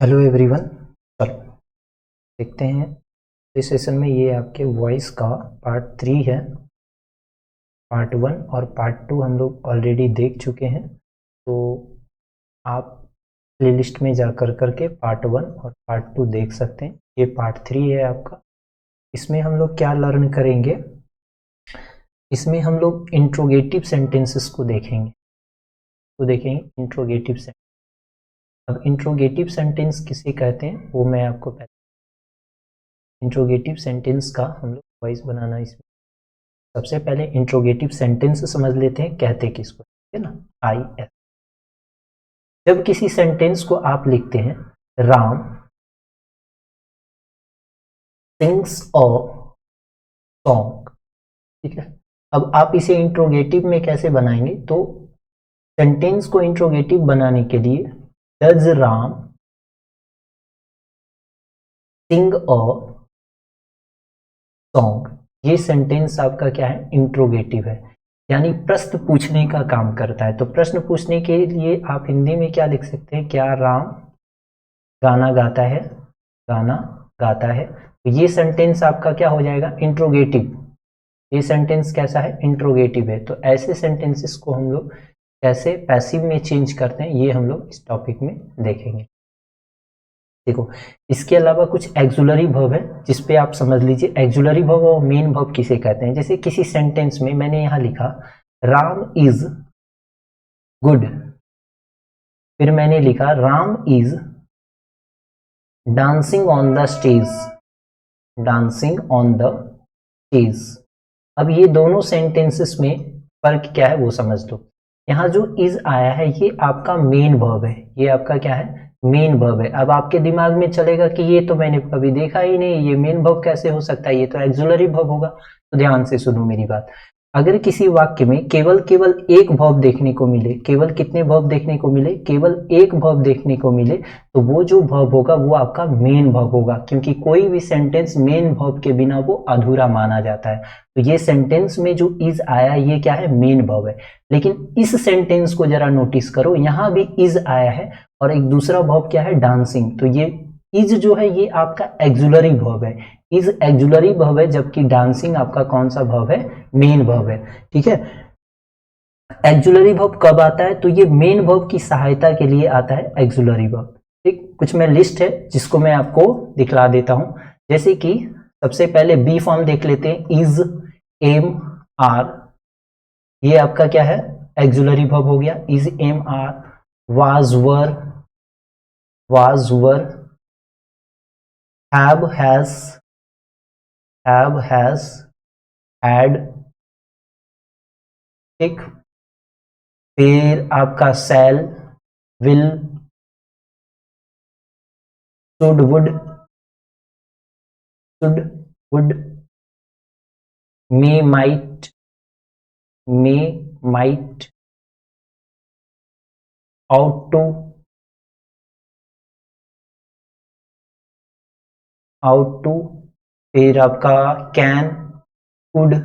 Hello everyone. चलो देखते हैं इस सेशन में। ये आपके वॉइस का पार्ट 3 है। पार्ट 1 और पार्ट 2 हम लोग ऑलरेडी देख चुके हैं, तो आप प्लेलिस्ट में जा करके पार्ट 1 और पार्ट 2 देख सकते हैं। ये पार्ट 3 है आपका। इसमें हम लोग क्या लर्न करेंगे, इसमें हम लोग इंट्रोगेटिव सेंटेंसेस को देखेंगे। Interrogative sentence. अब इंट्रोगेटिव सेंटेंस किसे कहते हैं वो मैं आपको इंट्रोगेटिव सेंटेंस का हम लोग वॉइस बनाना इसमें। सबसे पहले इंट्रोगेटिव सेंटेंस समझ लेते हैं, कहते किसको, ठीक है ना। I S. जब किसी सेंटेंस को आप लिखते हैं, राम सिंग्स अ सॉन्ग, ठीक है। अब आप इसे इंट्रोगेटिव में कैसे बनाएंगे, तो सेंटेंस को इंट्रोगेटिव बनाने के लिए does Ram sing a song, ये सेंटेंस आपका क्या है, इंट्रोगेटिव है, यानी प्रश्न पूछने का काम करता है। तो प्रश्न पूछने के लिए आप हिंदी में क्या लिख सकते हैं, क्या राम गाना गाता है, गाना गाता है। तो ये सेंटेंस आपका क्या हो जाएगा, इंट्रोगेटिव। ये सेंटेंस कैसा है, इंट्रोगेटिव है। तो ऐसे सेंटेंसेस को हम लोग कैसे पैसिव में चेंज करते हैं, ये हम लोग इस टॉपिक में देखेंगे। देखो, इसके अलावा कुछ एक्सुलरी वर्ब है जिसपे आप समझ लीजिए। एक्सुलरी वर्ब और मेन वर्ब किसे कहते हैं। जैसे किसी सेंटेंस में मैंने यहां लिखा राम इज गुड, फिर मैंने लिखा Ram is dancing on the stage, dancing on the stage. अब ये दोनों सेंटेंसेस में फर्क क्या है वो समझ दो। यहाँ जो इज आया है ये आपका मेन वर्ब है, ये आपका क्या है, मेन वर्ब है। अब आपके दिमाग में चलेगा कि ये तो मैंने कभी देखा ही नहीं, ये मेन वर्ब कैसे हो सकता है, ये तो एक्सुलरी वर्ब होगा। तो ध्यान से सुनो मेरी बात। अगर किसी वाक्य में केवल एक वर्ब देखने को मिले, केवल कितने वर्ब देखने को मिले, केवल एक वर्ब देखने को मिले, तो वो जो वर्ब होगा वो आपका मेन वर्ब होगा, क्योंकि कोई भी सेंटेंस मेन वर्ब के बिना वो अधूरा माना जाता है। तो ये सेंटेंस में जो इज आया ये क्या है, मेन वर्ब है। लेकिन इस सेंटेंस को जरा नोटिस करो, यहां भी इज आया है और एक दूसरा वर्ब क्या है, डांसिंग। तो ये इज जो है ये आपका एक्सुलरी वर्ब है, इज एक्सुलरी वर्ब है, जबकि डांसिंग आपका कौन सा वर्ब है, मेन वर्ब है, ठीक है। एक्सुलरी वर्ब कब आता है, तो ये मेन वर्ब की सहायता के लिए आता है एक्सुलरी वर्ब। ठीक, कुछ में लिस्ट है जिसको मैं आपको दिखला देता हूं। जैसे कि सबसे पहले बी फॉर्म देख लेते हैं, इज, एम, आर, ये आपका क्या है, एक्सुलरी वर्ब हो गया। Is, am, are, was, were, have, has, had, ठीक। फिर आपका shall, will, should, would, may, might, ought to, फिर आपका कैन, कुड, है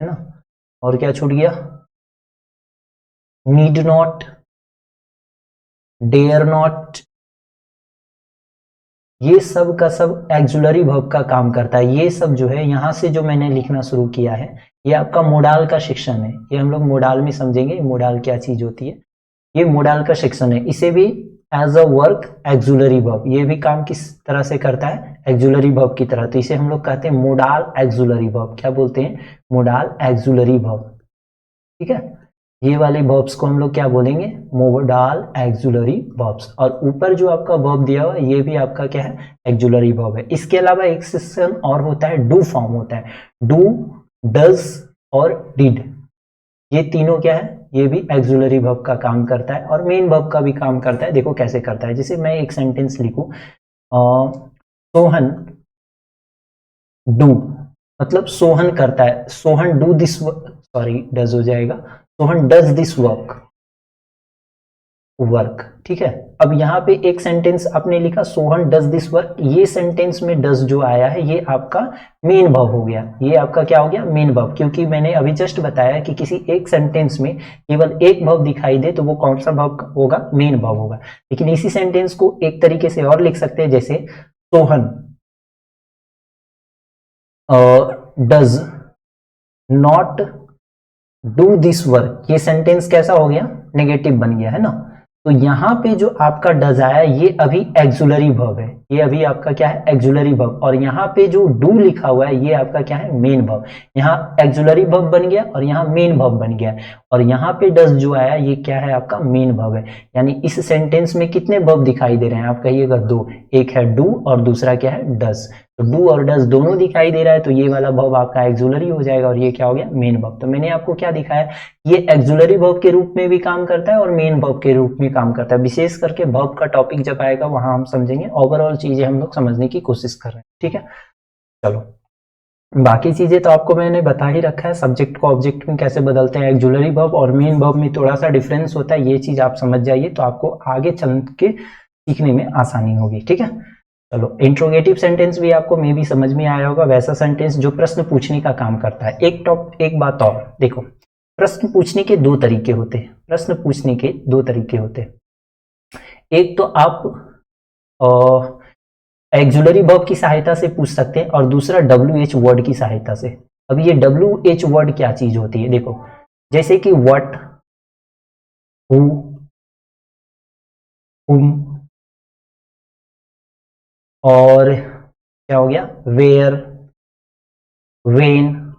ना। और क्या छूट गया, नीड नॉट, डेयर नॉट। ये सब का सब एक्सुलरी वर्ब का काम करता है। ये सब जो है यहां से जो मैंने लिखना शुरू किया है ये आपका मोडाल का सेक्शन है। ये हम लोग मोडाल में समझेंगे, मोडाल क्या चीज होती है। ये मोडाल का सेक्शन है। इसे भी as a work auxiliary verb, ये भी काम किस तरह से करता है, एक्सुलरी वर्ब की तरह। तो इसे हम लोग कहते हैं मोडाल एक्सुलरी वर्ब। क्या बोलते हैं, मोडाल एक्सुलरी वर्ब, ठीक है। ये वाले वर्ब्स को हम लोग क्या बोलेंगे, मोडाल एक्सुलरी वर्ब्स। और ऊपर जो आपका वर्ब दिया हुआ है ये भी आपका क्या है, एक्सुलरी वर्ब है। इसके अलावा एक सेक्शन और होता है, डू फॉर्म होता है। डू, डज और डिड, ये तीनों क्या है, ये भी एक्सुलरी वर्ब का काम करता है और मेन वर्ब का भी काम करता है। देखो कैसे करता है, जैसे मैं एक सेंटेंस लिखूं, सोहन डू, मतलब सोहन करता है, Sohan do this, sorry does हो जाएगा, Sohan does this work, work. ठीक है, अब यहाँ पे एक सेंटेंस आपने लिखा सोहन डज दिस वर्क, ये सेंटेंस में डज जो आया है ये आपका मेन वर्ब हो गया, ये आपका क्या हो गया, मेन वर्ब, क्योंकि मैंने अभी जस्ट बताया कि किसी एक सेंटेंस में केवल एक वर्ब दिखाई दे तो वो कौन सा वर्ब होगा, मेन वर्ब होगा। लेकिन इसी सेंटेंस को एक तरीके से और लिख सकते हैं, जैसे Sohan does not do this work, ये सेंटेंस कैसा हो गया, नेगेटिव बन गया है ना। तो यहां पे जो आपका डज आया ये अभी एक्सुलरी वर्ब है, ये अभी आपका क्या है, एक्सुलरी वर्ब, और यहाँ पे जो डू लिखा हुआ है ये आपका क्या है, मेन वर्ब। यहाँ एक्सुलरी वर्ब बन गया और यहाँ मेन वर्ब बन गया, और यहाँ पे डज जो आया ये क्या है, आपका मेन वर्ब है। यानी इस सेंटेंस में कितने वर्ब दिखाई दे रहे हैं, आप कहिएगा दो, एक है डू और दूसरा क्या है, डज। तो डू और डज दोनों दिखाई दे रहा है, तो ये वाला वर्ब आपका एक्सुलरी हो जाएगा और ये क्या हो गया, मेन वर्ब। तो मैंने आपको क्या दिखाया, ये एक्सुलरी वर्ब के रूप में भी काम करता है और मेन वर्ब के रूप में काम करता है। विशेष करके वर्ब का टॉपिक जब आएगा वहां हम समझेंगे, ओवरऑल चीजें हम लोग समझने की कोशिश कर रहे हैं। ठीक है, चलो बाकी चीजें तो आपको मैंने बता ही रखा है, सब्जेक्ट को ऑब्जेक्ट में कैसे बदलते हैं, एक्सुलरी वर्ब और मेन वर्ब में थोड़ा सा डिफरेंस होता है, ये चीज आप समझ जाइए तो आपको आगे चल के सीखने में आसानी होगी। ठीक है, चलो इंट्रोगेटिव सेंटेंस भी आपको मे भी समझ में आया होगा, वैसा सेंटेंस जो प्रश्न पूछने का काम करता है। एक बात और देखो, प्रश्न पूछने के दो तरीके होते हैं, प्रश्न पूछने के दो तरीके होते हैं। एक तो आप एक्सुलरी वर्ब की सहायता से पूछ सकते हैं और दूसरा WH वर्ड की सहायता से। अब ये WH वर्ड क्या चीज होती है, देखो जैसे कि व्हाट, हु, हुम, और क्या हो गया, वेयर, वेन,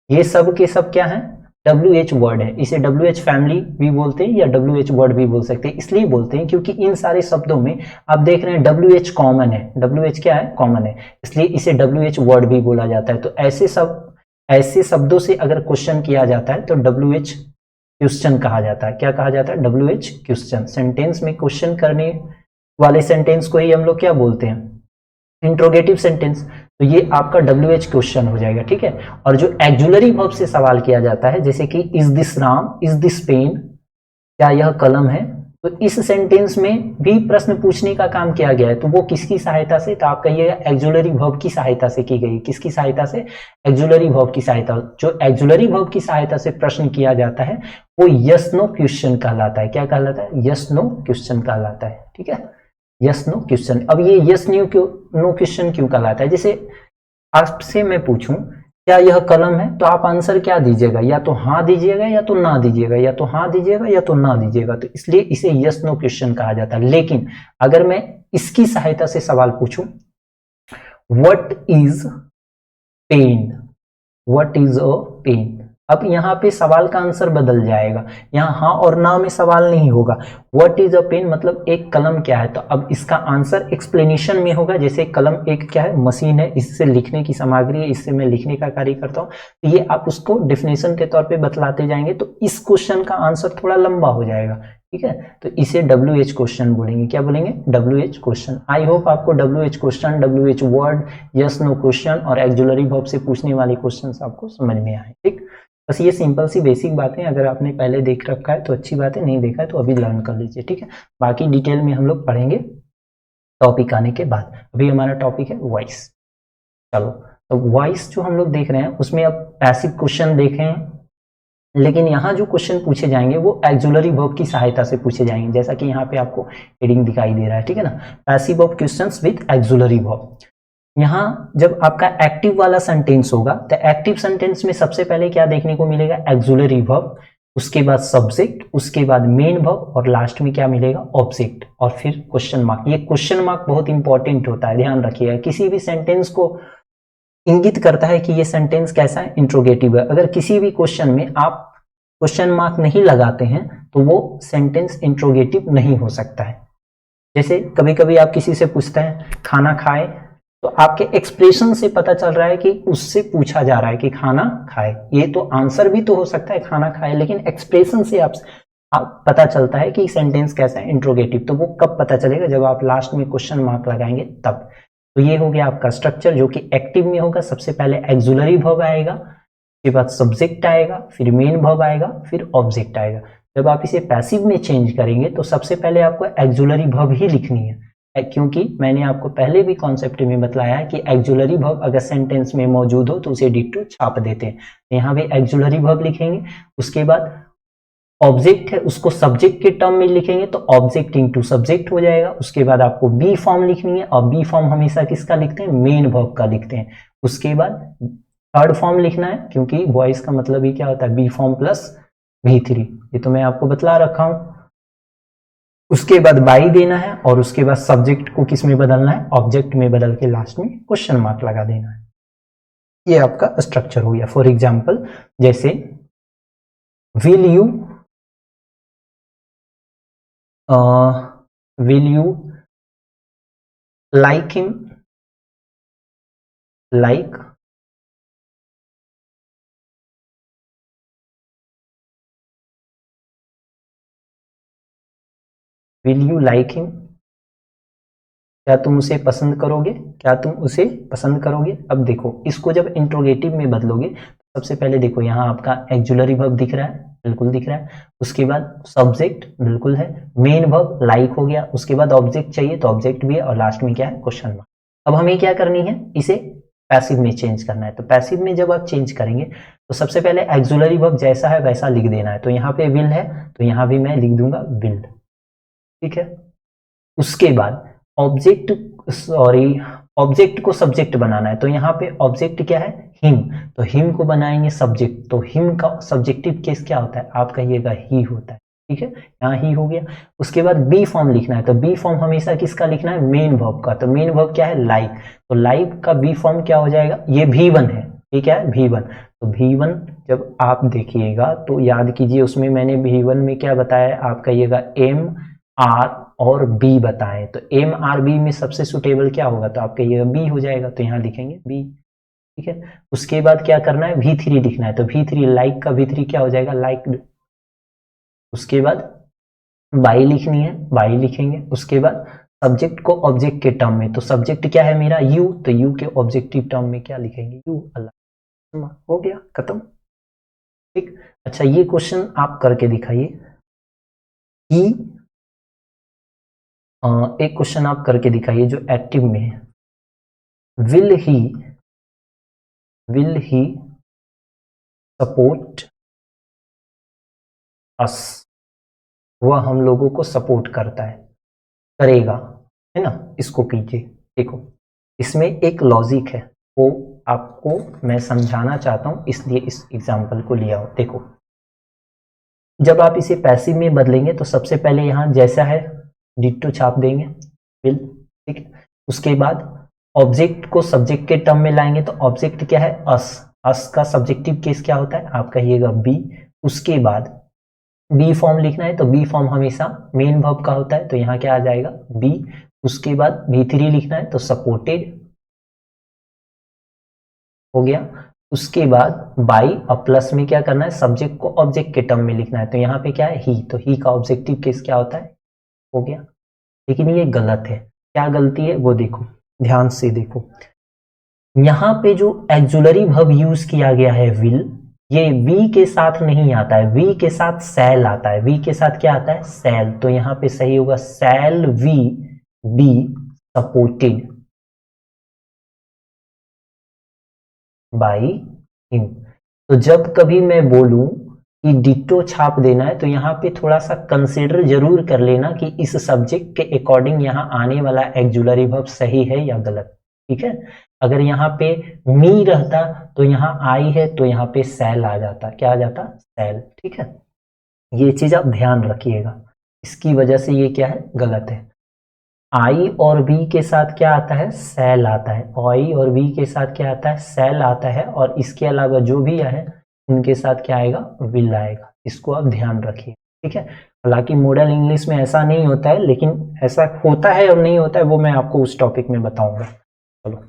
ये सब के सब क्या है, WH वर्ड है। इसे WH फैमिली भी बोलते हैं या WH वर्ड भी बोल सकते हैं, इसलिए बोलते हैं क्योंकि इन सारे शब्दों में आप देख रहे हैं WH कॉमन है, WH क्या है, कॉमन है, इसलिए इसे WH वर्ड भी बोला जाता है। तो ऐसे शब्दों से अगर क्वेश्चन किया जाता है तो WH क्वेश्चन कहा जाता है। क्या कहा जाता है, WH क्वेश्चन। सेंटेंस में क्वेश्चन करने वाले सेंटेंस को ही हम लोग क्या बोलते हैं, इंट्रोगेटिव सेंटेंस। तो ये आपका WH क्वेश्चन हो जाएगा। ठीक है, और जो एक्सुलरी वर्ब से सवाल किया जाता है, जैसे कि is this Ram, is this pen, क्या यह कलम है, तो इस सेंटेंस में भी प्रश्न पूछने का काम किया गया है। तो वो किसकी सहायता से, तो आप कहिएगा एक्सुलरी वर्ब की सहायता से की गई। किसकी सहायता से, एक्सुलरी वर्ब की सहायता। जो एक्सुलरी वर्ब की सहायता से प्रश्न किया जाता है वो यस नो क्वेश्चन कहलाता है। क्या कहलाता है, यस नो क्वेश्चन कहलाता है। ठीक है, यस नो क्वेश्चन। अब ये यस नो क्वेश्चन क्यों कहलाता है, जैसे आपसे मैं पूछूं क्या यह कलम है, तो आप आंसर क्या दीजिएगा, या तो हाँ दीजिएगा या तो ना दीजिएगा, या तो हाँ दीजिएगा या तो ना दीजिएगा। तो इसलिए इसे यस नो क्वेश्चन कहा जाता है। लेकिन अगर मैं इसकी सहायता से सवाल पूछूं, what is pen, what is a pen, अब यहाँ पे सवाल का आंसर बदल जाएगा, यहाँ हाँ और ना में सवाल नहीं होगा। व्हाट इज अ पेन मतलब एक कलम क्या है, तो अब इसका आंसर एक्सप्लेनेशन में होगा। जैसे कलम एक क्या है, मशीन है, इससे लिखने की सामग्री है, इससे मैं लिखने का कार्य करता हूँ, तो ये आप उसको डेफिनेशन के तौर पे बतलाते जाएंगे, तो इस क्वेश्चन का आंसर थोड़ा लंबा हो जाएगा। ठीक है, तो इसे WH क्वेश्चन बोलेंगे। क्या बोलेंगे, WH क्वेश्चन। आई होप आपको WH question, WH word, yes no question और एक्सुलरी वर्ब से पूछने वाले क्वेश्चंस आपको समझ में आए। ठीक, बस ये सिंपल सी बेसिक बातें, अगर आपने पहले देख रखा है तो अच्छी बात है, नहीं देखा है तो अभी लर्न कर लीजिए। ठीक है, बाकी डिटेल में हम लोग पढ़ेंगे टॉपिक आने के बाद। अभी हमारा टॉपिक है वॉइस। चलो, तो वॉइस जो हम लोग देख रहे हैं उसमें अब पैसिव क्वेश्चन देखे हैं, लेकिन यहाँ जो क्वेश्चन पूछे जाएंगे वो एक्सुलरी वर्ब की सहायता से पूछे जाएंगे, जैसा कि यहाँ पे आपको हेडिंग दिखाई दे रहा है। ठीक है ना, passive of questions with auxiliary verb. यहाँ जब आपका एक्टिव वाला सेंटेंस होगा तो एक्टिव सेंटेंस में सबसे पहले क्या देखने को मिलेगा, एक्सुलरी वर्ब, उसके बाद सब्जेक्ट, उसके बाद मेन वर्ब और लास्ट में क्या मिलेगा, ऑब्जेक्ट, और फिर क्वेश्चन मार्क। ये क्वेश्चन मार्क बहुत इंपॉर्टेंट होता है, ध्यान रखिएगा। किसी भी सेंटेंस को इंगित करता है कि ये सेंटेंस कैसा है, इंट्रोगेटिव है। अगर किसी भी क्वेश्चन में आप क्वेश्चन मार्क नहीं लगाते हैं तो वो सेंटेंस इंट्रोगेटिव नहीं हो सकता है। जैसे कभी कभी आप किसी से पूछते हैं खाना खाए, तो आपके एक्सप्रेशन से पता चल रहा है कि उससे पूछा जा रहा है कि खाना खाए। ये तो आंसर भी तो हो सकता है खाना खाए, लेकिन एक्सप्रेशन से आप पता चलता है कि सेंटेंस कैसा है, इंट्रोगेटिव। तो वो कब पता चलेगा, जब आप लास्ट में क्वेश्चन मार्क लगाएंगे तब। तो ये हो गया आपका स्ट्रक्चर जो कि एक्टिव में होगा। सबसे पहले एक्सुलरी वर्ब आएगा, उसके बाद सब्जेक्ट आएगा, फिर मेन वर्ब आएगा, फिर ऑब्जेक्ट आएगा। जब आप इसे पैसिव में चेंज करेंगे तो सबसे पहले आपको एक्जुलरी वर्ब ही लिखनी है, क्योंकि मैंने आपको पहले भी कॉन्सेप्ट में बताया है कि एक्जुलरी वर्ब अगर सेंटेंस में मौजूद हो तो उसे डिट्टो छाप देते हैं। यहाँ पे एक्जुलरी वर्ब लिखेंगे, उसके बाद ऑब्जेक्ट है उसको सब्जेक्ट के टर्म में लिखेंगे तो ऑब्जेक्ट इनटू सब्जेक्ट हो जाएगा। उसके बाद आपको बी फॉर्म लिखनी है, और बी फॉर्म हमेशा किसका लिखते हैं, मेन वर्ब का लिखते हैं। उसके बाद थर्ड फॉर्म लिखना है, क्योंकि वॉइस का मतलब ही क्या होता है, बी फॉर्म प्लस V3, ये तो मैं आपको बतला रखा हूं। उसके बाद बाई देना है, और उसके बाद सब्जेक्ट को किस में बदलना है, ऑब्जेक्ट में बदल के लास्ट में क्वेश्चन मार्क लगा देना है। ये आपका स्ट्रक्चर हो गया। फॉर एग्जाम्पल जैसे will you like him, like will you like him, क्या तुम उसे पसंद करोगे, क्या तुम उसे पसंद करोगे। अब देखो इसको जब इंट्रोगेटिव में बदलोगे तो सबसे पहले देखो यहाँ आपका एक्जुलरी वर्ब दिख रहा है, बिल्कुल दिख रहा है। उसके बाद सब्जेक्ट बिल्कुल है, मेन वर्ब लाइक हो गया, उसके बाद ऑब्जेक्ट चाहिए तो ऑब्जेक्ट भी है, और लास्ट में क्या है, क्वेश्चन मार्क। अब हमें क्या करनी है, इसे पैसिव में चेंज करना है। तो पैसिव में जब आप चेंज करेंगे तो सबसे पहले एक्जुलरी वर्ब जैसा है वैसा लिख देना है। तो यहाँ पे विल है तो यहाँ भी मैं लिख दूंगा विल, ठीक है। उसके बाद ऑब्जेक्ट को सब्जेक्ट बनाना है। तो यहाँ पे ऑब्जेक्ट क्या है, हिम, तो हिम को बनाएंगे सब्जेक्ट, तो हिम का सब्जेक्टिव केस क्या होता है, आप कहिएगा ही होता है, ठीक है, यहाँ ही हो गया। उसके बाद बी फॉर्म लिखना है, तो बी फॉर्म हमेशा किसका लिखना है, मेन वर्ब का। तो मेन वर्ब क्या है, लाइक, तो लाइक का बी फॉर्म क्या हो जाएगा, ये V1 है, ठीक है, V1। तो V1 जब आप देखिएगा तो याद कीजिए उसमें मैंने V1 में क्या बताया, आप कहिएगा M R और B बताएं, तो M R B में सबसे सुटेबल क्या होगा, तो आप कहिएगा B हो जाएगा, तो यहाँ लिखेंगे B, ठीक है। उसके बाद क्या करना है, V3 लिखना है, तो V3 लाइक का V3 क्या हो जाएगा, लाइक। उसके बाद बाई लिखनी है, बाई लिखेंगे। उसके बाद सब्जेक्ट को ऑब्जेक्ट के टर्म में, तो सब्जेक्ट क्या है मेरा यू, तो यू के ऑब्जेक्टिव टर्म में क्या लिखेंगे, यू, अल्लाह, हो गया खत्म, ठीक। अच्छा ये क्वेश्चन आप करके दिखाइए कि एक क्वेश्चन आप करके दिखाइए जो एक्टिव में है, विल ही सपोर्ट अस, वह हम लोगों को सपोर्ट करता है, करेगा, है ना। इसको कीजिए, देखो इसमें एक लॉजिक है, वो आपको मैं समझाना चाहता हूं, इसलिए इस एग्जांपल को लिया हो। देखो जब आप इसे पैसिव में बदलेंगे तो सबसे पहले यहां जैसा है डिट्टो छाप देंगे, विल, ठीक है। उसके बाद ऑब्जेक्ट को सब्जेक्ट के टर्म में लाएंगे, तो ऑब्जेक्ट क्या है, अस का सब्जेक्टिव केस क्या होता है, आप कहिएगा बी। उसके बाद बी फॉर्म लिखना है, तो बी फॉर्म हमेशा मेन वर्ब का होता है, तो यहाँ क्या आ जाएगा बी। उसके बाद V3 लिखना है, तो सपोर्टेड हो गया। उसके बाद बाई और प्लस में क्या करना है, सब्जेक्ट को ऑब्जेक्ट के टर्म में लिखना है, तो यहाँ पे क्या है ही, तो ही का ऑब्जेक्टिव केस क्या होता है, हो गया। लेकिन ये गलत है, क्या गलती है वो देखो, ध्यान से देखो। यहाँ पे जो एक्जुलरी वर्ब यूज किया गया है विल, ये वी के साथ नहीं आता है, वी के साथ सेल आता है, वी के साथ क्या आता है, सेल। तो यहाँ पे सही होगा shall we be supported by him. तो जब कभी मैं बोलूं कि डिट्टो छाप देना है, तो यहाँ पे थोड़ा सा कंसिडर जरूर कर लेना कि इस सब्जेक्ट के अकॉर्डिंग यहाँ आने वाला एक्जुलरी वर्ब सही है या गलत, ठीक है। अगर यहाँ पे मी रहता तो यहाँ आई है, तो यहाँ पे सेल आ जाता, क्या आ जाता, सेल, ठीक है। ये चीज आप ध्यान रखिएगा, इसकी वजह से ये क्या है, गलत है। आई और बी के साथ क्या आता है, सेल आता है, आई और बी के साथ क्या आता है, सेल आता है, और इसके अलावा जो भी है उनके साथ क्या आएगा, विल आएगा। इसको आप ध्यान रखिए, ठीक है। हालांकि मॉडल इंग्लिश में ऐसा नहीं होता है, लेकिन ऐसा होता है और नहीं होता है वो मैं आपको उस टॉपिक में बताऊंगा। चलो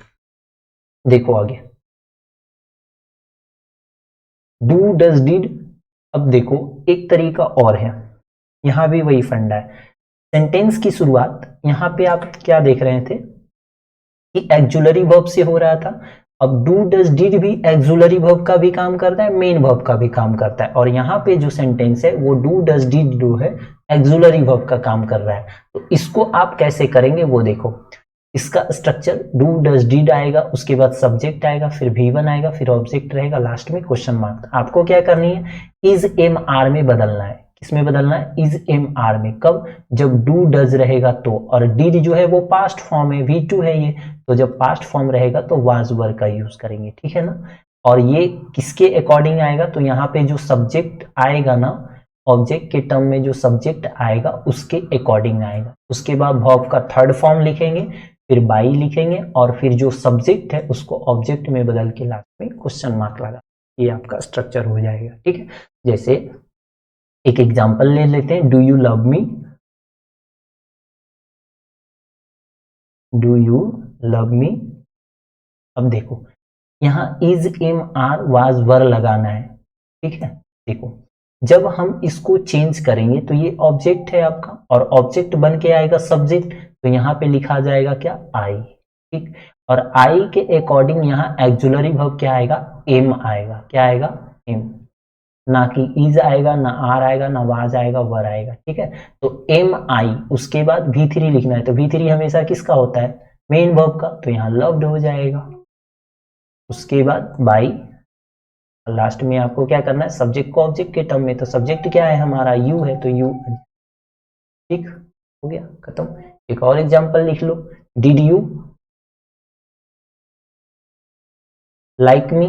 देखो आगे, डू डज डिड। अब देखो एक तरीका और है, यहां भी वही फंडा है। सेंटेंस की शुरुआत यहाँ पे आप क्या देख रहे थे कि एक्जुलरी वर्ब से हो रहा था, अब डू डज डिड भी एक्सुलरी वर्ब का भी काम करता है, मेन वर्ब का भी काम करता है, और यहाँ पे जो सेंटेंस है वो डू डज डिड डू है, एक्सुलरी वर्ब का काम कर रहा है। तो इसको आप कैसे करेंगे वो देखो। इसका स्ट्रक्चर डू डज डिड आएगा, उसके बाद सब्जेक्ट आएगा, फिर V1 आएगा, फिर ऑब्जेक्ट रहेगा, लास्ट में क्वेश्चन मार्क। आपको क्या करनी है, इज एम आर में बदलना है। किसमें बदलना है, इज एम आर में। कब, जब डू डज रहेगा तो, और डिड जो है वो पास्ट फॉर्म है, V2 है ये, तो जब पास्ट फॉर्म रहेगा तो वाज वर का यूज करेंगे, ठीक है ना। और ये किसके अकॉर्डिंग आएगा, तो यहाँ पे जो सब्जेक्ट आएगा ना, ऑब्जेक्ट के टर्म में जो सब्जेक्ट आएगा उसके अकॉर्डिंग आएगा। उसके बाद वर्ब का थर्ड फॉर्म लिखेंगे, फिर बाई लिखेंगे, और फिर जो सब्जेक्ट है उसको ऑब्जेक्ट में बदल के लास्ट में क्वेश्चन मार्क लगा। ये आपका स्ट्रक्चर हो जाएगा, ठीक है। जैसे एक एग्जांपल ले लेते हैं, do you love me, do you love me. अब देखो यहाँ is am are was were लगाना है, ठीक है। देखो जब हम इसको चेंज करेंगे तो ये ऑब्जेक्ट है आपका, और ऑब्जेक्ट बन के आएगा सब्जेक्ट, तो यहाँ पे लिखा जाएगा क्या, आई, ठीक। और आई के अकॉर्डिंग यहाँ एक्सुलरी वर्ब क्या आएगा, एम आएगा। क्या आएगा, एम, ना कि इज आएगा, ना आर आएगा, ना वाज आएगा, वर आएगा, ठीक है। तो एम आई, उसके बाद V3 लिखना है, तो V3 हमेशा किसका होता है, मेन वर्ब का, तो यहाँ लव्ड हो जाएगा। उसके बाद बाई, लास्ट में आपको क्या करना है, सब्जेक्ट को ऑब्जेक्ट के टर्म में, तो सब्जेक्ट क्या है हमारा, यू है, तो यू, ठीक हो गया, खत्म। एक और एग्जांपल लिख लो, did you like me,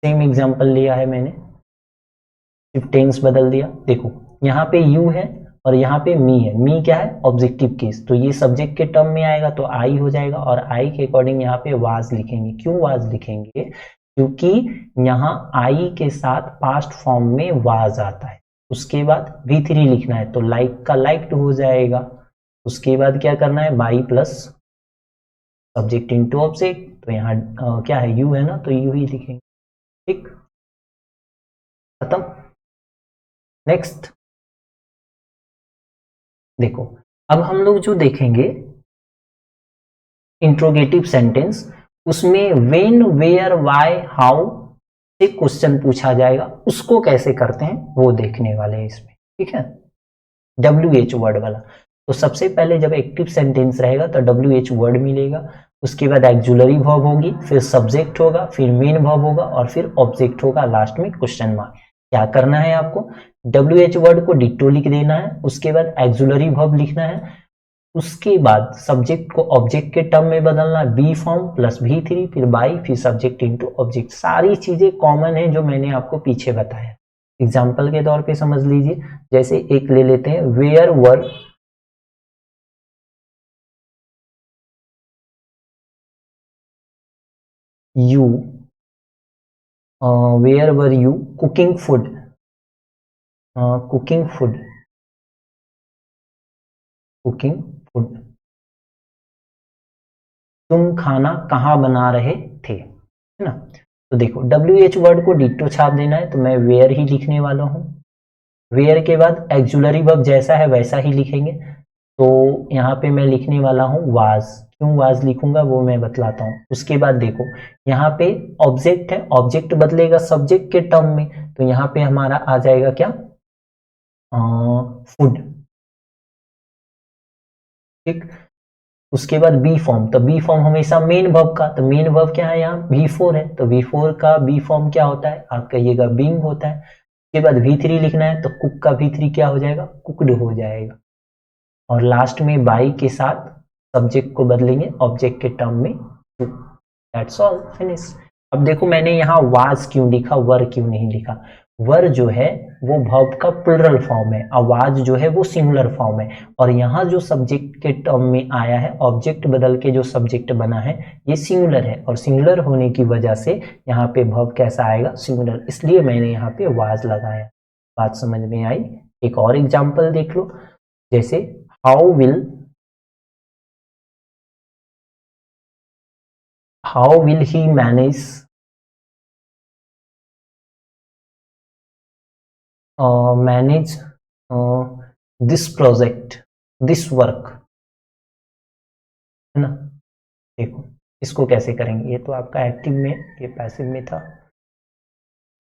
same example लिया है मैंने, सिर्फ टेंस बदल दिया। देखो यहाँ पे यू है और यहाँ पे मी है, मी क्या है, ऑब्जेक्टिव केस, तो ये सब्जेक्ट के टर्म में आएगा तो आई हो जाएगा, और आई के अकॉर्डिंग यहाँ पे वाज लिखेंगे। क्यों वाज लिखेंगे, क्योंकि यहाँ आई के साथ पास्ट फॉर्म में वाज आता है। उसके बाद V3 लिखना है, तो लाइक का लाइक्ड हो जाएगा। उसके बाद क्या करना है, by plus subject into object, तो यहाँ क्या है, यू है ना, तो यू ही लिखेंगे, ठीक, खत्म। नेक्स्ट देखो, अब हम लोग जो देखेंगे इंट्रोगेटिव सेंटेंस, उसमें व्हेन, वेयर, व्हाई, हाउ से क्वेश्चन पूछा जाएगा, उसको कैसे करते हैं वो देखने वाले हैं इसमें, ठीक है। WH वर्ड वाला, तो सबसे पहले जब एक्टिव सेंटेंस रहेगा तो WH वर्ड मिलेगा, उसके बाद एक्सुलरी वर्ब होगी, फिर सब्जेक्ट होगा, फिर मेन वर्ब होगा, और फिर ऑब्जेक्ट होगा, लास्ट में क्वेश्चन मार्क। क्या करना है आपको, WH वर्ड को डिट्टो लिख देना है, उसके बाद एक्सुलरी वर्ब लिखना है, उसके बाद सब्जेक्ट को ऑब्जेक्ट के टर्म में बदलना, बी फॉर्म प्लस V3, फिर बाई, फिर सब्जेक्ट इनटू ऑब्जेक्ट। सारी चीजें कॉमन है जो मैंने आपको पीछे बताया। एग्जाम्पल के तौर पे समझ लीजिए, जैसे एक ले लेते हैं, where were you, where were you cooking food, cooking food, cooking food, तुम खाना कहाँ बना रहे थे, है ना। तो देखो WH वर्ड को डिट्टो छाप देना है, तो मैं वेयर ही लिखने वाला हूँ। वेयर के बाद एक्सुलरी वर्ब जैसा है वैसा ही लिखेंगे, तो यहाँ पे मैं लिखने वाला हूँ वाज। क्यों वाज लिखूंगा वो मैं बतलाता हूँ। उसके बाद देखो यहाँ पे ऑब्जेक्ट है, ऑब्जेक्ट बदलेगा सब्जेक्ट के टर्म में, तो यहाँ पे हमारा आ जाएगा क्या, फूड, ठीक। उसके बाद बी फॉर्म, तो बी फॉर्म हमेशा मेन वर्ब का, तो मेन वर्ब क्या है यहाँ, V4 है, तो V4 का बी फॉर्म क्या होता है, आप कहिएगा बीइंग होता है। उसके बाद V3 लिखना है, तो कुक का V3 क्या हो जाएगा, कुकड हो जाएगा। और लास्ट में बाई के साथ सब्जेक्ट को बदलेंगे ऑब्जेक्ट के टर्म में, दैट्स ऑल, फिनिश। अब देखो मैंने यहाँ वाज क्यों लिखा, वर क्यों नहीं लिखा। वर जो है वो वर्ब का प्लुरल फॉर्म है, आवाज जो है वो सिंगुलर फॉर्म है, और यहाँ जो सब्जेक्ट के टर्म में आया है, ऑब्जेक्ट बदल के जो सब्जेक्ट बना है ये सिंगुलर है, और सिंगुलर होने की वजह से यहाँ पे वर्ब कैसा आएगा, सिंगुलर, इसलिए मैंने यहाँ पे वाज लगाया। बात समझ में आई। एक और एग्जाम्पल देख लो, जैसे how will he manage this project, this work, है ना। देखो इसको कैसे करेंगे? ये तो आपका एक्टिव में, ये पैसिव में था,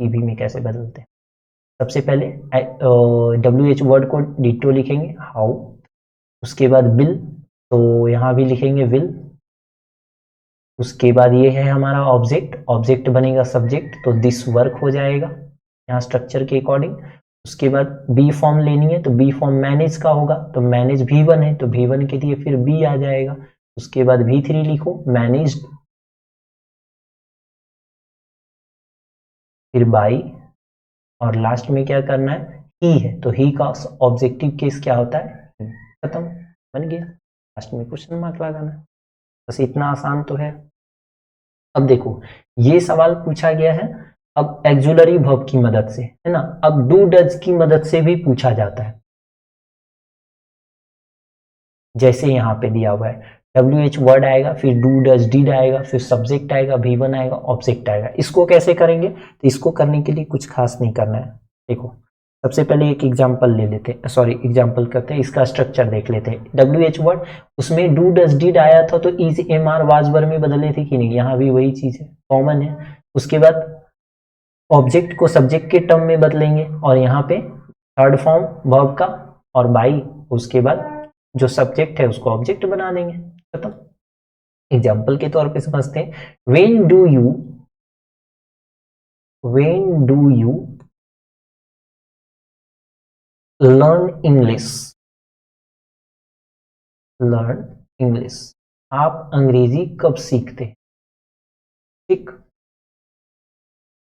पीवी में कैसे बदलते हैं? सबसे पहले WH वर्ड को डिटो लिखेंगे, हाउ। उसके बाद बिल, तो यहाँ भी लिखेंगे विल। उसके बाद ये है हमारा ऑब्जेक्ट, ऑब्जेक्ट बनेगा सब्जेक्ट, तो दिस वर्क हो जाएगा यहाँ स्ट्रक्चर के अकॉर्डिंग। उसके बाद बी फॉर्म लेनी है, तो बी फॉर्म मैनेज का होगा, तो मैनेज V1 है, तो V1 के लिए फिर बी आ जाएगा। उसके बाद V3 लिखो, मैनेज्ड, फिर बाई, और लास्ट में क्या करना है, ही है, तो ही का ऑब्जेक्टिव केस क्या होता है, खत्म, बन गया। लास्ट में क्वेश्चन मार्क लगाना, बस इतना आसान तो है। अब देखो ये सवाल पूछा गया है अब एक्जुलरी वर्ब की मदद से, है ना। अब डू डज की मदद से भी पूछा जाता है, जैसे यहाँ पे दिया हुआ है WH वर्ड आएगा, फिर डू डज डिड आएगा, फिर सब्जेक्ट आएगा, V1 आएगा, ऑब्जेक्ट आएगा। इसको कैसे करेंगे? तो इसको करने के लिए कुछ खास नहीं करना है। देखो सबसे पहले एक एग्जांपल ले लेते हैं, सॉरी एग्जांपल करते हैं, इसका स्ट्रक्चर देख लेते हैं। WH वर्ड, उसमें डू डज डिड आया था, तो इज MR वाज वर में बदले थे कि नहीं? यहाँ भी वही चीज है, कॉमन है। उसके बाद ऑब्जेक्ट को सब्जेक्ट के टर्म में बदलेंगे, और यहाँ पे थर्ड फॉर्म वर्ब का और बाई, उसके बाद जो सब्जेक्ट है उसको ऑब्जेक्ट बना देंगे, खत्म। एग्जाम्पल के तौर पे समझते हैं, when do you learn English, आप अंग्रेजी कब सीखते हैं? ठीक,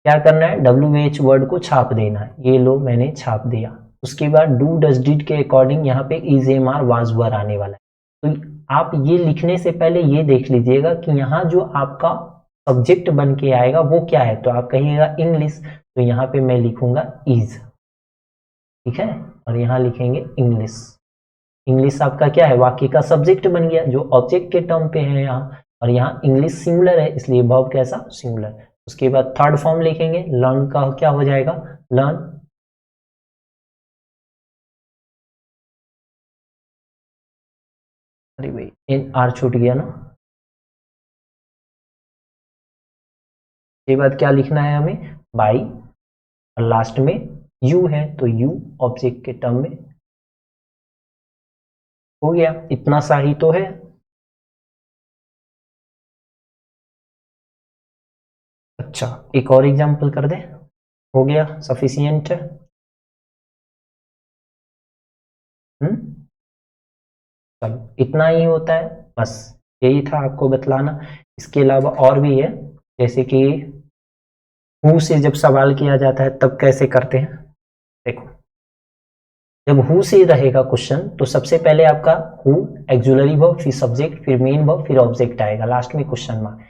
क्या करना है, WH वर्ड को छाप देना है, ये लो मैंने छाप दिया। उसके बाद डू डज डिड के अकॉर्डिंग यहाँ पे इज MR वाज वर आने वाला है। तो आप ये लिखने से पहले ये देख लीजिएगा कि यहाँ जो आपका सब्जेक्ट बन के आएगा वो क्या है, तो आप कहिएगा इंग्लिश, तो यहाँ पे मैं लिखूंगा इज, ठीक है, और यहाँ लिखेंगे इंग्लिश। इंग्लिश आपका क्या है, वाक्य का सब्जेक्ट बन गया जो ऑब्जेक्ट के टर्म पे है यहाँ, और यहाँ इंग्लिश सिंगुलर है इसलिए वर्ब कैसा, सिंगुलर। उसके बाद थर्ड फॉर्म लिखेंगे, लर्न का क्या हो जाएगा, लर्न, अरे भाई NR छूट गया ना। इसके बाद क्या लिखना है हमें, बाई, और लास्ट में यू है, तो यू ऑब्जेक्ट के टर्म में हो गया। इतना सा ही तो है। अच्छा एक और एग्जांपल कर दे, हो गया सफिशियंट है। चलो इतना ही होता है, बस यही था आपको बतलाना। इसके अलावा और भी है, जैसे कि हु से जब सवाल किया जाता है तब कैसे करते हैं। देखो जब हु से रहेगा क्वेश्चन, तो सबसे पहले आपका हु, एक्जुलरी वर्ब, फिर सब्जेक्ट, फिर मेन वर्ब, फिर ऑब्जेक्ट आएगा, लास्ट में क्वेश्चन मार्क।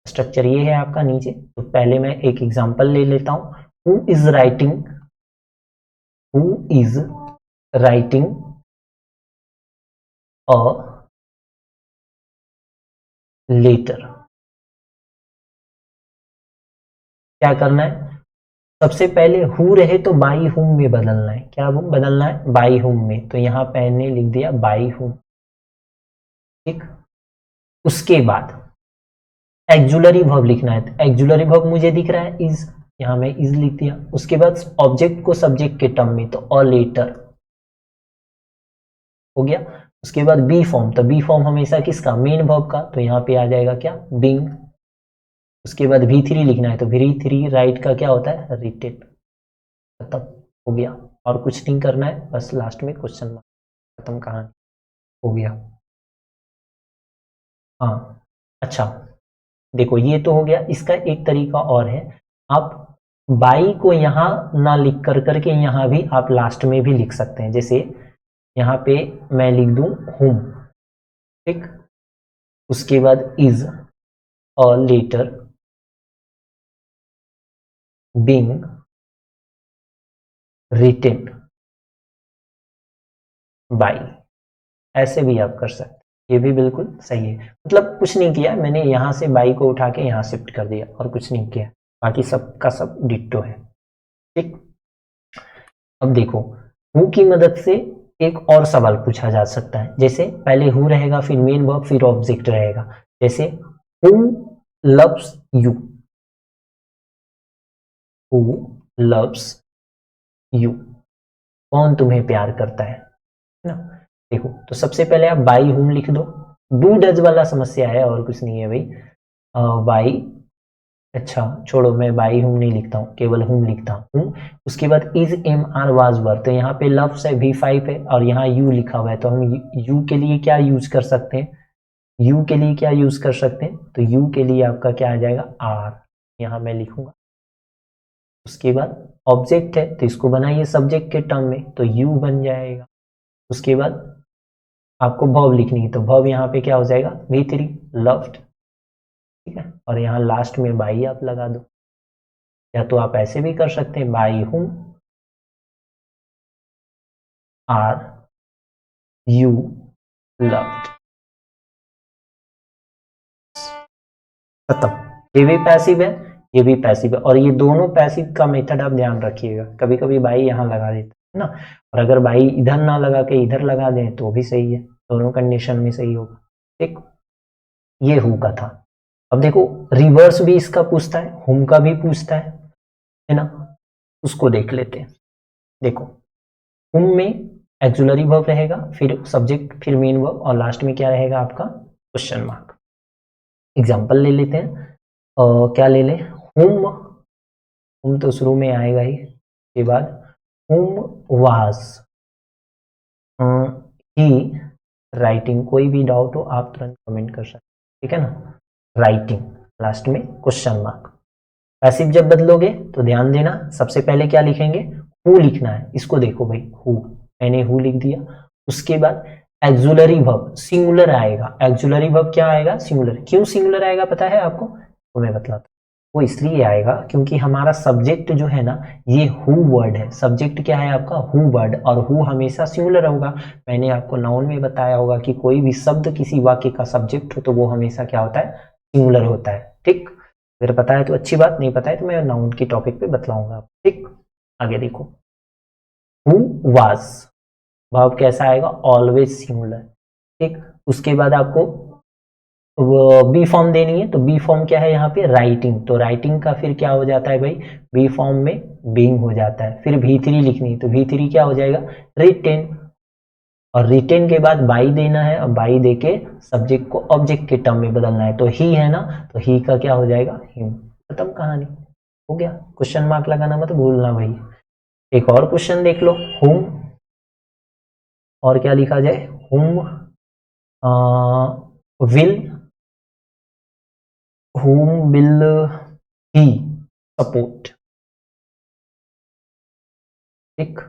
स्ट्रक्चर ये है आपका नीचे। तो पहले मैं एक एग्जांपल ले लेता हूं, who is writing a letter. क्या करना है, सबसे पहले हु रहे तो बाई हुम में बदलना है, क्या बदलना है, बाई हुम में, तो यहाँ मैंने लिख दिया बाई हुम, ठीक। उसके बाद एक्जुलरी वर्ब लिखना है, तो एक्जुलरी वर्ब मुझे दिख रहा है इज, यहाँ मैं इज लिख दिया। उसके बाद ऑब्जेक्ट को सब्जेक्ट के टर्म में, तो अ लेटर हो गया। उसके बाद बी फॉर्म, तो बी फॉर्म हमेशा किसका, मेन वर्ब का, तो यहाँ पे आ जाएगा क्या, बीइंग। उसके बाद V3 लिखना है, तो V3 राइट का क्या होता है, रिटेन, खत्म हो गया। और कुछ नहीं करना है, बस लास्ट में क्वेश्चन मार्क, खत्म कहानी, हो गया। हाँ अच्छा देखो ये तो हो गया। इसका एक तरीका और है, आप बाई को यहाँ ना लिख करके यहाँ भी आप लास्ट में भी लिख सकते हैं। जैसे यहाँ पे मैं लिख दूं हुम, ठीक। उसके बाद is a letter being written by, ऐसे भी आप कर सकते हैं, ये भी बिल्कुल सही है। मतलब कुछ नहीं किया मैंने, यहाँ से बाई को उठा के यहाँ शिफ्ट कर दिया और कुछ नहीं किया, बाकी सब का सब डिट्टो है, ठीक। अब देखो हु की मदद से एक और सवाल पूछा जा सकता है, जैसे पहले हु रहेगा, फिर मेन वर्ब, फिर ऑब्जेक्ट रहेगा। जैसे who loves you, who loves you, कौन तुम्हें प्यार करता है ना। देखो तो सबसे पहले आप बाई हुम लिख दो, डू डज वाला समस्या है और कुछ नहीं है भाई। बाई, अच्छा छोड़ो, मैं बाई हुम नहीं लिखता हूँ, केवल हुम लिखता हूँ। उसके बाद is am are was were, तो यहाँ पे लव्स है, V5 है और यहाँ यू लिखा हुआ है, तो हम यू के लिए क्या यूज कर सकते हैं, यू के लिए क्या यूज कर सकते हैं, तो यू के लिए आपका क्या आ जाएगा, आर, यहाँ मैं लिखूंगा। उसके बाद ऑब्जेक्ट है तो इसको बनाइए सब्जेक्ट के टर्म में, तो यू बन जाएगा। उसके बाद आपको वर्ब लिखनी है, तो वर्ब यहाँ पे क्या हो जाएगा, V3 लव्ड, ठीक है। और यहाँ लास्ट में बाई आप लगा दो, या तो आप ऐसे भी कर सकते हैं, बाई हुम आर यू लव्ड, खत्म। ये भी पैसिव है, ये भी पैसिव है, और ये दोनों पैसिव का मेथड आप ध्यान रखिएगा, कभी कभी बाई यहाँ लगा देते हैं ना, और अगर बाई इधर ना लगा के इधर लगा दें तो भी सही है, दोनों कंडीशन में सही होगा, ठीक। ये हु का था। अब देखो रिवर्स भी इसका पूछता है, हुम का भी पूछता है ना, उसको देख लेते हैं। देखो हुम में एक्सुलरी वर्ब रहेगा, फिर सब्जेक्ट, फिर मेन वर्ब, और लास्ट में क्या रहेगा आपका, क्वेश्चन मार्क। एग्जांपल ले लेते हैं, क्या ले लें, हुम तो शुरू में आएगा ही, के बाद हुम वाज ही राइटिंग, कोई भी डाउट हो आप तुरंत कमेंट कर सकते हैं, ठीक है ना, राइटिंग, लास्ट में क्वेश्चन मार्क। पैसिव जब बदलोगे तो ध्यान देना, सबसे पहले क्या लिखेंगे, हु लिखना है, इसको देखो भाई, हु, मैंने हु लिख दिया। उसके बाद एक्सुलरी वर्ब सिंगुलर आएगा, एक्सुलरी वर्ब क्या आएगा, सिंगुलर। क्यों सिंगुलर आएगा पता है आपको, तो मैं बतलाता हूँ। वो इसलिए आएगा क्योंकि हमारा सब्जेक्ट जो है ना, ये हु वर्ड है, सब्जेक्ट क्या है आपका, हु वर्ड, और हु हमेशा सिंगुलर होगा। मैंने आपको नाउन में बताया होगा कि कोई भी शब्द किसी वाक्य का सब्जेक्ट हो तो वो हमेशा क्या होता है, सिंगुलर होता है, ठीक। अगर पता है तो अच्छी बात, नहीं पता है तो मैं नाउन की टॉपिक पे बतलाऊंगा, ठीक। आगे देखो, हु वाज, वर्ब कैसा आएगा, ऑलवेज सिंगुलर, ठीक। उसके बाद आपको बी फॉर्म देनी है, तो बी फॉर्म क्या है यहाँ पे, राइटिंग, तो राइटिंग का फिर क्या हो जाता है भाई, बी फॉर्म में बीइंग हो जाता है। फिर V3 लिखनी है, तो V3 क्या हो जाएगा, रिटेन, और रिटेन के बाद बाई देना है, और बाई देके सब्जेक्ट को ऑब्जेक्ट के टर्म में बदलना है, तो ही है ना, तो ही का क्या हो जाएगा, हिम, खत्म कहानी, हो गया। क्वेश्चन मार्क लगाना मत भूलना भाई। एक और क्वेश्चन देख लो, हुम, और क्या लिखा जाए, हुम विल, हुम विल ही सपोर्ट, ठीक।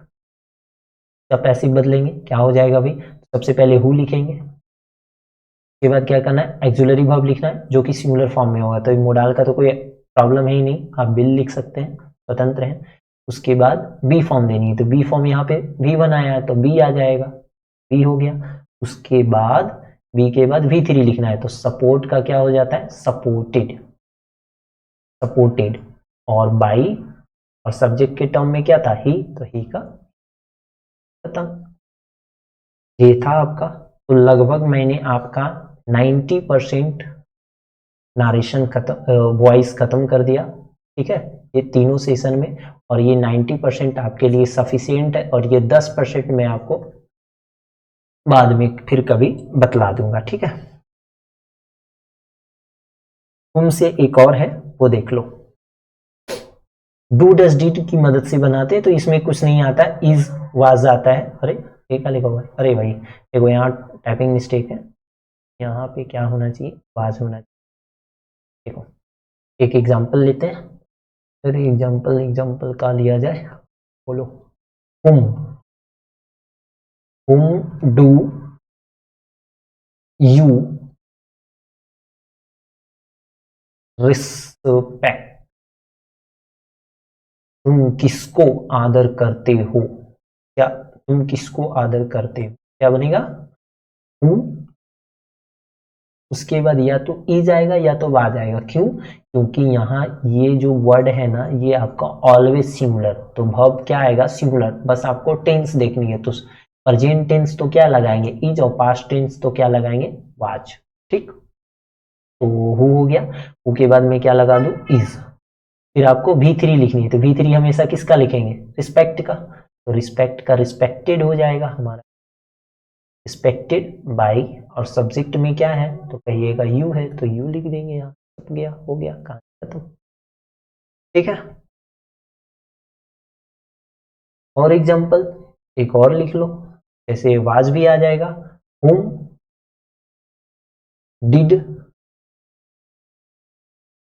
जब पैसिव बदलेंगे क्या हो जाएगा भाई, सबसे पहले हु लिखेंगे, उसके बाद क्या करना है, एक्सुलरी वर्ब लिखना है जो कि सिंगुलर फॉर्म में होगा, तो मोडाल का तो कोई प्रॉब्लम है ही नहीं, आप बिल लिख सकते हैं, स्वतंत्र हैं। उसके बाद बी फॉर्म देनी है, तो बी फॉर्म यहाँ पे V1 आया है तो बी आ जाएगा, बी हो गया। उसके बाद बी के बाद V3 लिखना है, तो सपोर्ट का क्या हो जाता है, सपोर्टेड, सपोर्टेड, और बाई, और सब्जेक्ट के टर्म में क्या था, ही, तो ही का खत्म। ये था आपका, तो लगभग मैंने आपका 90% नारेशन खत्म, वॉइस खत्म कर दिया, ठीक है, ये तीनों सेशन में, और ये 90% आपके लिए सफिशियंट है, और ये 10% मैं आपको बाद में फिर कभी बतला दूंगा, ठीक है। उनसे एक और है, वो देख लो, डू डस डिड की मदद से बनाते हैं, तो इसमें कुछ नहीं आता, इज वाज आता है, अरे ये क्या लिखा हुआ है, अरे भाई देखो यहाँ टाइपिंग मिस्टेक है, यहाँ पे क्या होना चाहिए, वाज होना चाहिए। देखो एक एग्जांपल लेते हैं, अरे एग्जांपल, एग्जांपल का लिया जाए, बोलो, हुम, हुम डू यू रिस्पेक्ट, तुम किसको आदर करते हो, क्या तुम किसको आदर करते हो, क्या बनेगा, हुम, उसके बाद या तो इज आएगा या तो वाज आएगा, क्यों, क्योंकि यहाँ ये जो वर्ड है ना, ये आपका ऑलवेज सिंगुलर, तो वर्ब क्या आएगा, सिंगुलर, बस आपको टेंस देखनी है, तो प्रेजेंट टेंस तो क्या लगाएंगे, इज, और पास्ट टेंस तो क्या लगाएंगे, वाज, ठीक। तो हु हो गया, हु के बाद में क्या लगा दूं, इज। फिर आपको V3 लिखनी है, तो V3 हमेशा किसका लिखेंगे, रिस्पेक्ट का, तो रिस्पेक्ट का रिस्पेक्टेड हो जाएगा हमारा, रिस्पेक्टेड बाय, और सब्जेक्ट में क्या है तो कहिएगा यू है, तो यू लिख देंगे यहाँ, गया हो गया, कहानी खत्म। ठीक है, और एग्जांपल एक और लिख लो, जैसे वाज भी आ जाएगा, whom did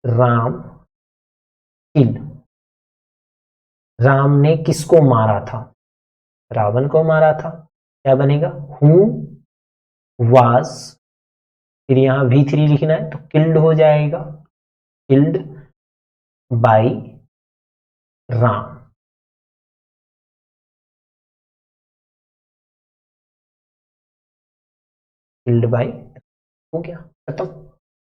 राम किल, राम ने किसको मारा था, रावण को मारा था, क्या बनेगा, हु वाज, फिर यहाँ V3 लिखना है तो किल्ड हो जाएगा, killed by Ram. Killed by हो गया, खत्म,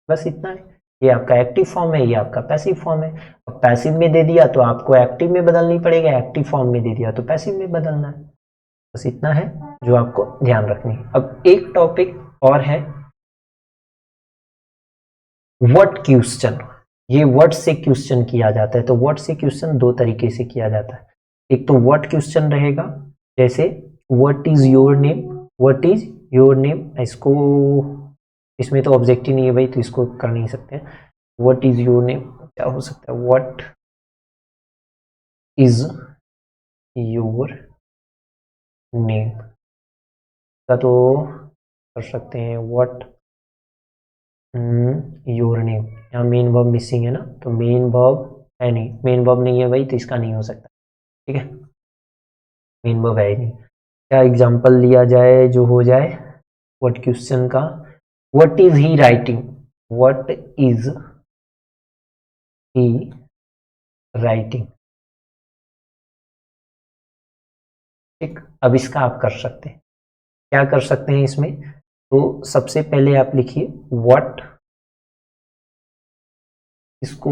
बस इतना है। ये आपका एक्टिव फॉर्म है, ये आपका पैसिव फॉर्म है। अब पैसिव में दे दिया तो आपको एक्टिव में बदलनी पड़ेगा, एक्टिव फॉर्म में दे दिया तो पैसिव में बदलना है, बस इतना है जो आपको ध्यान रखनी है। अब एक टॉपिक और है, व्हाट क्वेश्चन। ये व्हाट से क्वेश्चन किया जाता है, तो व्हाट से क्वेश्चन दो तरीके से किया जाता है। एक तो व्हाट क्वेश्चन रहेगा, जैसे what is your name, what is your name, इसको, इसमें तो ऑब्जेक्ट ही नहीं है भाई, तो इसको कर नहीं सकते। व्हाट इज योर नेम क्या हो सकता है, व्हाट इज योर नेम का तो कर सकते हैं, व्हाट योर नेम, यहाँ मेन वर्ब मिसिंग है ना, तो मेन वर्ब है नहीं, मेन वर्ब नहीं है भाई, तो इसका नहीं हो सकता। ठीक है, मेन वर्ब है ही नहीं। क्या एग्जांपल लिया जाए जो हो जाए व्हाट क्वेश्चन का, what is he writing, what is he writing. ठीक, अब इसका आप कर सकते हैं, क्या कर सकते हैं इसमें, तो सबसे पहले आप लिखिए व्हाट, इसको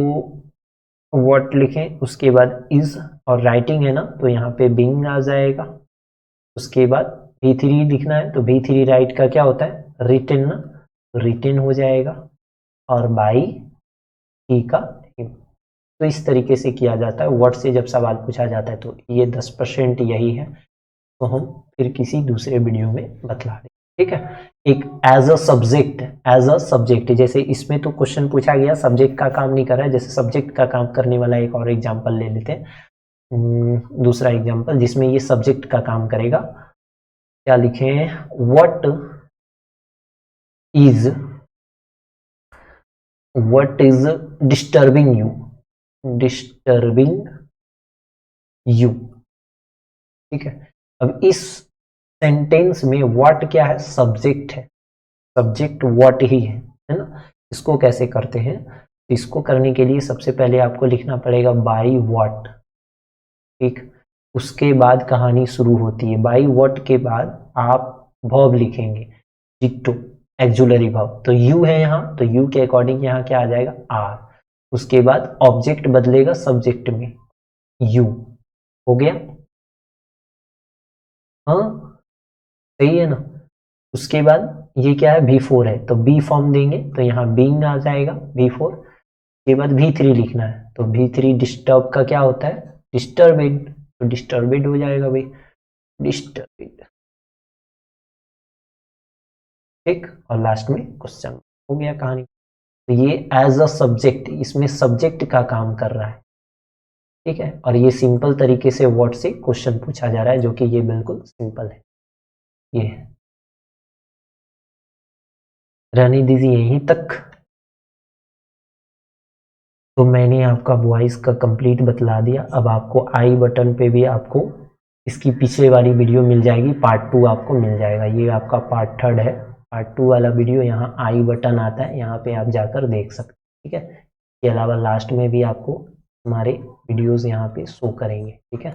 व्हाट लिखें, उसके बाद इज, और राइटिंग है ना तो यहाँ पे बिंग आ जाएगा। उसके बाद V3 लिखना है, तो V3 राइट का क्या होता है, रिटन ना, रिटन हो जाएगा, और बाई ही का, तो इस तरीके से किया जाता है। व्हाट से जब सवाल पूछा जाता है तो ये 10% यही है, तो हम फिर किसी दूसरे वीडियो में बतला दें। ठीक है, एक as a subject, as a subject, जैसे इसमें तो क्वेश्चन पूछा गया सब्जेक्ट का काम नहीं कर रहा है, जैसे सब्जेक्ट का काम करने वाला एक और एग्जांपल ले लेते हैं, दूसरा एग्जांपल जिसमें ये सब्जेक्ट का काम करेगा। क्या लिखें, what is disturbing you, disturbing you. ठीक है, अब इस सेंटेंस में व्हाट क्या है, सब्जेक्ट है, सब्जेक्ट व्हाट ही है ना। इसको कैसे करते हैं, इसको करने के लिए सबसे पहले आपको लिखना पड़ेगा बाय व्हाट। ठीक, उसके बाद कहानी शुरू होती है, बाय व्हाट के बाद आप वर्ब लिखेंगे, डिक्टो एक्जुलरी वर्ब, तो यू है यहाँ, तो यू के अकॉर्डिंग यहाँ क्या आ जाएगा, आर। उसके बाद ऑब्जेक्ट बदलेगा सब्जेक्ट में, यू, हो गया, हाँ सही है ना। उसके बाद ये क्या है, V4 है, तो बी फॉर्म देंगे, तो यहाँ बीइंग आ जाएगा V4। के बाद V3 लिखना है, तो V3 डिस्टर्ब का क्या होता है, डिस्टर्बेड, तो डिस्टर्बेड हो जाएगा भाई, डिस्टर्बेड। ठीक, और लास्ट में क्वेश्चन, हो गया कहानी। तो ये एज अ सब्जेक्ट, इसमें सब्जेक्ट का काम कर रहा है। ठीक है, और ये सिंपल तरीके से व्हाट से क्वेश्चन पूछा जा रहा है, जो कि ये बिल्कुल सिंपल है। ये रहने दीजिए यहीं तक। तो मैंने आपका वॉइस का कंप्लीट बतला दिया। अब आपको आई बटन पे भी आपको इसकी पीछे वाली वीडियो मिल जाएगी, पार्ट 2 आपको मिल जाएगा। ये आपका पार्ट 3 है, पार्ट 2 वाला वीडियो यहाँ आई बटन आता है, यहाँ पे आप जाकर देख सकते हैं। ठीक है, इसके अलावा लास्ट में भी आपको हमारे वीडियोस यहाँ पे शो करेंगे। ठीक है,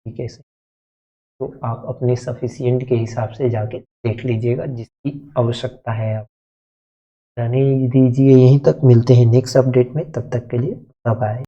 ठीक है, तो आप अपने सफिशिएंट के हिसाब से जाके देख लीजिएगा जिसकी आवश्यकता है। आप रहने दीजिए यहीं तक, मिलते हैं नेक्स्ट अपडेट में, तब तक के लिए बाय बाय।